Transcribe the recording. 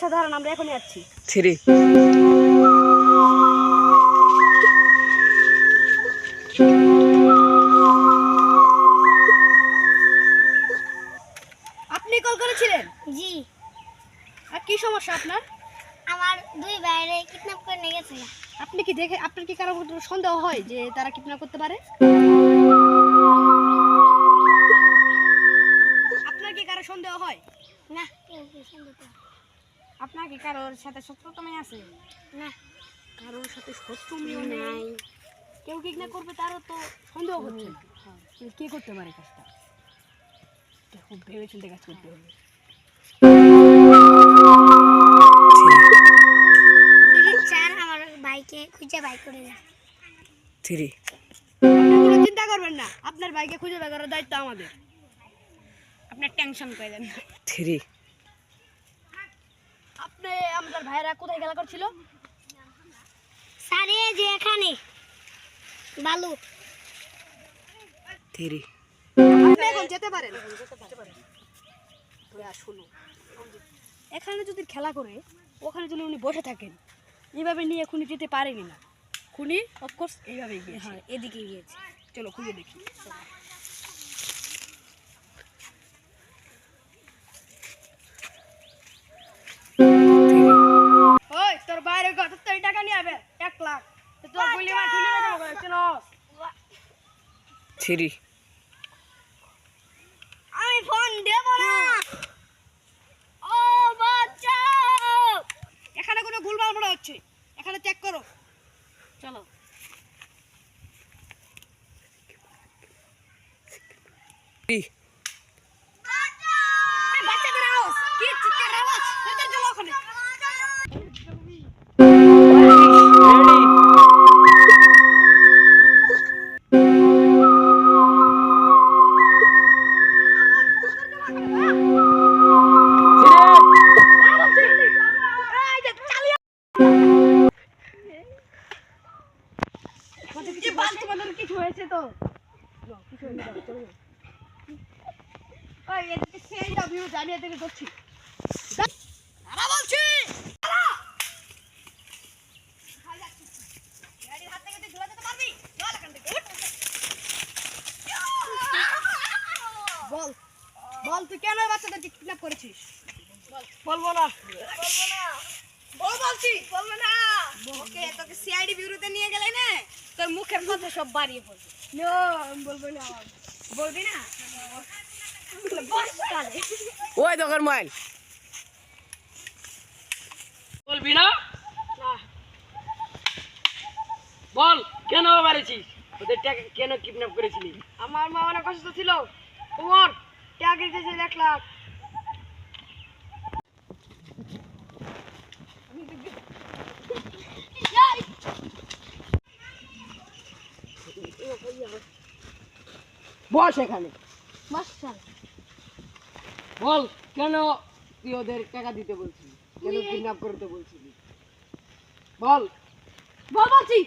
আচ্ছা দাঁড়ান, আমরা এখনই যাচ্ছি। 3 আপনি কল করেছিলেন? জি, আর কি সমস্যা আপনার? আমার দুই ভাইরে কিডন্যাপ করে নিয়ে গেছে। আপনি কি দেখে, আপনার কি কারো উপর সন্দেহ হয় যে তারা কিডন্যাপ করতে পারে? আপনার কি কারো সন্দেহ হয়? না, কেউ কি সন্দেহ করে? আপনার কি কারোর সাথে শত্রুতামি আছে? না, কারোর সাথে শত্রুতামি নাই। কেউ কিডন্যাপ করবে তারও তো সন্দেহ হচ্ছে না। কিন্তু কে করতে পারে কাজটা? খুব ভেবে চিন্তে কাজ করতে হবে। যদি চান আমার ভাইকে খুঁজে বাই করে দেন। 3 আপনি কোনো চিন্তা করবেন না, আপনার ভাইকে খুঁজে বের করার দায়িত্ব আমাদের। আপনার টেনশন করেন না। 3 আপনি আমাদের ভাইরা কোথায় খেলা করছিল? সারে যে এখানে বালু। 3 আপনি এখন যেতে পারেন। শুনুন, এখানে যদি খেলা করে ওখানে যদি উনি বসে থাকেন, এইভাবে নিয়ে খুনি যেতে পারেনি না। খুনি অফকোর্স এইভাবে গিয়েছে। হ্যাঁ, এদিকে গিয়েছে। চলো খুঁজে দেখি। ওই তোর বাইরে কত টাকা নিয়ে আবে? 1 লাখ। তোর গুলি মার খুলে দেবো। চলো। 3 আমি ফোন দেব না। ও বাঁচাও! এখানে কোনো ভুলভাল মনে হচ্ছে, এখানে চেক করো। চলো। বাচ্চাদের আওয়াজ কি চিৎকার আওয়াজ? চলো ওখানে। কিছু হয়েছে তো? কিছু হয়নি, চলো। ওই এদিকে সেই ডাব্লিউ জানিয়ে থেকে করছি। দাঁড়া বলছি। বল বল, তুই কেন বাচ্চাদেরকে কিডন্যাপ করেছিস? বলবো না। বল বলছি। বলবো না। ওকে, তোকে সিআইডি বিউরোতে নিয়ে গেলে না, তোর মুখের কথা সব বাড়িয়ে পড়বে। নো, আমি বলবো না। বলবি না? বস তাহলে। ওই দোকান মাইল বলবি না? বল কেন মারেছিস? ওদের টাকা কেন কিডন্যাপ করেছিলি? আমার মা অনেক অসুস্থ ছিল। তোমার টাকা দিয়েছে 1 লাখ। বস এখানে। মাশাআল্লাহ। বল কেন তুই ওদের টাকা দিতে বলছিলি? কেন কিডন্যাপ করতে বলছিলি? বল। বল বলছি।